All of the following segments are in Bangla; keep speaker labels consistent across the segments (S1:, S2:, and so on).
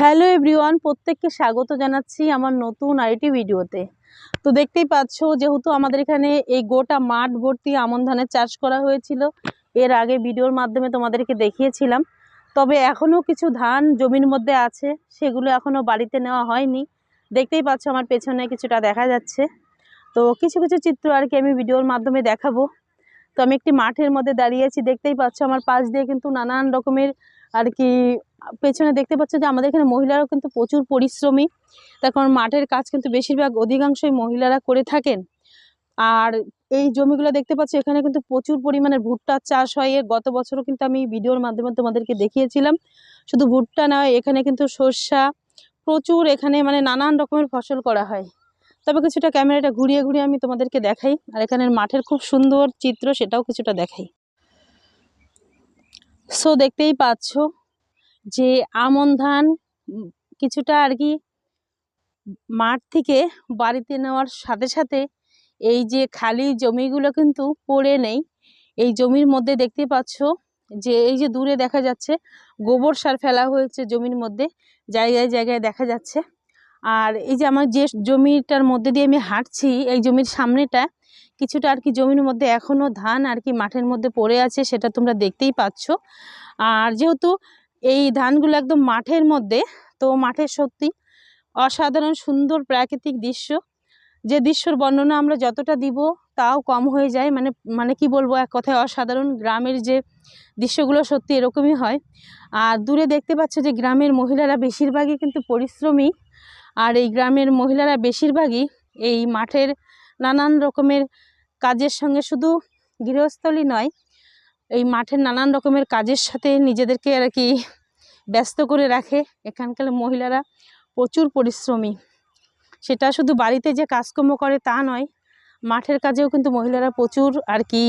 S1: হ্যালো এভরিওয়ান, প্রত্যেককে স্বাগত জানাচ্ছি আমার নতুন আরেকটি ভিডিওতে। তো দেখতেই পাচ্ছ, যেহেতু আমাদের এখানে এই গোটা মাঠ ভর্তি আমন ধানের চাষ করা হয়েছিল, এর আগে ভিডিওর মাধ্যমে তোমাদেরকে দেখিয়েছিলাম। তবে এখনও কিছু ধান জমির মধ্যে আছে, সেগুলো এখনও বাড়িতে নেওয়া হয়নি। দেখতেই পাচ্ছ আমার পেছনে কিছুটা দেখা যাচ্ছে। তো কিছু কিছু চিত্র আর কি আমি ভিডিওর মাধ্যমে দেখাবো। তো আমি একটি মাঠের মধ্যে দাঁড়িয়েছি, দেখতেই পাচ্ছ আমার পাশ দিয়ে কিন্তু নানান রকমের আর কি পেছনে দেখতে পাচ্ছ যে আমাদের এখানে মহিলারাও কিন্তু প্রচুর পরিশ্রমী। তার কারণ মাঠের কাজ কিন্তু বেশিরভাগ অধিকাংশই মহিলারা করে থাকেন। আর এই জমিগুলো দেখতে পাচ্ছ, এখানে কিন্তু প্রচুর পরিমাণে ভুট্টা চাষ হয়। এর গত বছরও কিন্তু আমি ভিডিওর মাধ্যমে তোমাদেরকে দেখিয়েছিলাম। শুধু ভুট্টা নয়, এখানে কিন্তু সর্ষা প্রচুর, এখানে মানে নানান রকমের ফসল করা হয়। তবে কিছুটা ক্যামেরাটা ঘুরিয়ে ঘুরিয়ে আমি তোমাদেরকে দেখাই, আর এখানের মাঠের খুব সুন্দর চিত্র সেটাও কিছুটা দেখাই। সো দেখতেই পাচ্ছ যে আমন ধান কিছুটা আর কি মাঠ থেকে বাড়িতে নেওয়ার সাথে সাথে এই যে খালি জমিগুলো কিন্তু পড়ে নেই। এই জমির মধ্যে দেখতে পাচ্ছ যে এই যে দূরে দেখা যাচ্ছে গোবর সার ফেলা হয়েছে জমির মধ্যে, জায়গায় জায়গায় দেখা যাচ্ছে। আর এই যে আমার যে জমিটার মধ্যে দিয়ে আমি হাঁটছি, এই জমির সামনেটা কিছুটা আর কি জমির মধ্যে এখনও ধান আর কি মাঠের মধ্যে পড়ে আছে, সেটা তোমরা দেখতেই পাচ্ছ। আর যেহেতু এই ধানগুলো একদম মাঠের মধ্যে, তো মাঠের সত্যি অসাধারণ সুন্দর প্রাকৃতিক দৃশ্য, যে দৃশ্যর বর্ণনা আমরা যতটা দিব তাও কম হয়ে যায়। মানে কি বলবো, এক কথায় অসাধারণ। গ্রামের যে দৃশ্যগুলো সত্যি এরকমই হয়। আর দূরে দেখতে পাচ্ছ যে গ্রামের মহিলারা বেশিরভাগই কিন্তু পরিশ্রমী। আর এই গ্রামের মহিলারা বেশিরভাগই এই মাঠের নানান রকমের কাজের সঙ্গে, শুধু গৃহস্থলী নয়, এই মাঠের নানান রকমের কাজের সাথে নিজেদেরকে আর কি ব্যস্ত করে রাখে। এখানকার মহিলারা প্রচুর পরিশ্রমী। সেটা শুধু বাড়িতে যে কাজকর্ম করে তা নয়, মাঠের কাজেও কিন্তু মহিলারা প্রচুর আর কি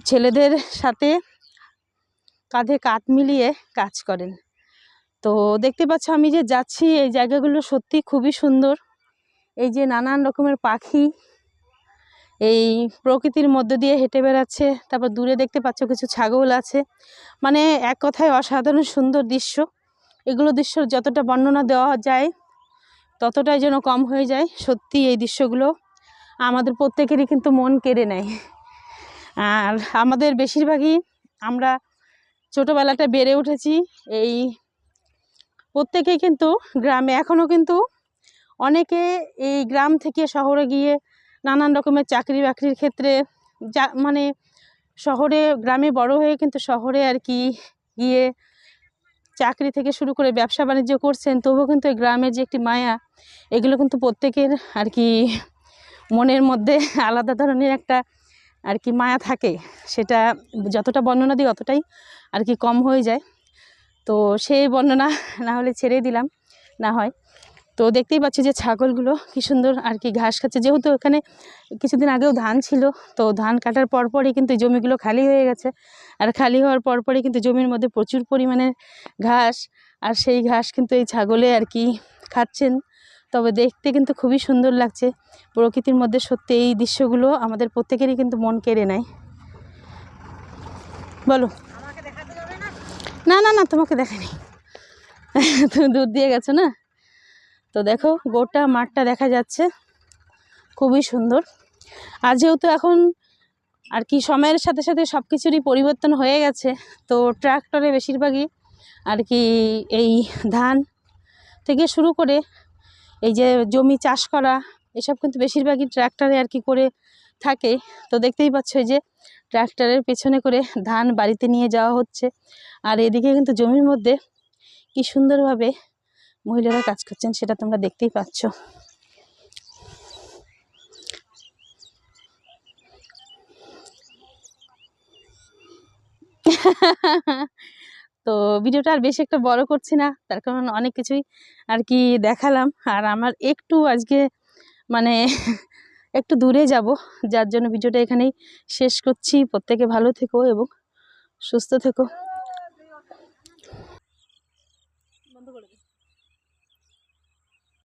S1: ছেলেদের সাথে কাঁধে কাঁধ মিলিয়ে কাজ করেন। তো দেখতে পাচ্ছ আমি যে যাচ্ছি, এই জায়গাগুলো সত্যি খুবই সুন্দর। এই যে নানান রকমের পাখি এই প্রকৃতির মধ্য দিয়ে হেঁটে বেড়াচ্ছে। তারপর দূরে দেখতে পাচ্ছ কিছু ছাগল আছে। মানে এক কথায় অসাধারণ সুন্দর দৃশ্য। এগুলো দৃশ্যর যতটা বর্ণনা দেওয়া যায় ততটাই যেন কম হয়ে যায়। সত্যি এই দৃশ্যগুলো আমাদের প্রত্যেকেরই কিন্তু মন কেড়ে নেয়। আর আমাদের বেশিরভাগই আমরা ছোটোবেলাটা বেড়ে উঠেছি এই প্রত্যেকেই কিন্তু গ্রামে। এখনও কিন্তু অনেকে এই গ্রাম থেকে শহরে গিয়ে নানান রকমের চাকরি বাকরির ক্ষেত্রে মানে শহরে, গ্রামে বড় হয়ে কিন্তু শহরে আর কি গিয়ে চাকরি থেকে শুরু করে ব্যবসা বাণিজ্য করছেন। তবুও কিন্তু এই গ্রামের যে একটি মায়া, এগুলো কিন্তু প্রত্যেকের আর কি মনের মধ্যে আলাদা ধরনের একটা আর কি মায়া থাকে। সেটা যতটা বর্ণনা দিই অতটাই আর কি কম হয়ে যায়। তো সেই বর্ণনা না হলে ছেড়ে দিলাম না হয়। তো দেখতেই পাচ্ছি যে ছাগলগুলো কি সুন্দর আর কি ঘাস খাচ্ছে। যেহেতু এখানে কিছুদিন আগেও ধান ছিল, তো ধান কাটার পরপরই কিন্তু জমিগুলো খালি হয়ে গেছে। আর খালি হওয়ার পরপরই কিন্তু জমির মধ্যে প্রচুর পরিমাণে ঘাস, আর সেই ঘাস কিন্তু এই ছাগলে আর কি খাচ্ছেন। তবে দেখতে কিন্তু খুবই সুন্দর লাগছে প্রকৃতির মধ্যে। সত্যি এই দৃশ্যগুলো আমাদের প্রত্যেকেরই কিন্তু মন কেড়ে নেয়। বলো। না না না, তোমাকে দেখানি, তুমি দূর দিয়ে গেছো না। তো দেখো গোটা মাঠটা দেখা যাচ্ছে, খুবই সুন্দর। আর যেহেতু এখন আর কি সময়ের সাথে সাথে সব কিছুরই পরিবর্তন হয়ে গেছে, তো ট্রাক্টরে বেশিরভাগই আর কি এই ধান থেকে শুরু করে এই যে জমি চাষ করা, এসব কিন্তু বেশিরভাগই ট্রাক্টরে আর কি করে থাকে। তো দেখতেই পাচ্ছ এই যে ট্রাক্টরের পেছনে করে ধান বাড়িতে নিয়ে যাওয়া হচ্ছে। আর এদিকে কিন্তু জমির মধ্যে কি সুন্দরভাবে মহিলারা কাজ করছেন, সেটা তোমরা দেখতেই পাচ্ছ। তো ভিডিওটা আর বেশি একটা বড় করছি না, তার কারণ অনেক কিছুই আর কি দেখালাম। আর আমার একটু আজকে মানে একটু দূরে যাব, যার জন্য ভিডিওটা এখানেই শেষ করছি। প্রত্যেকে ভালো থেকো এবং সুস্থ থেকো।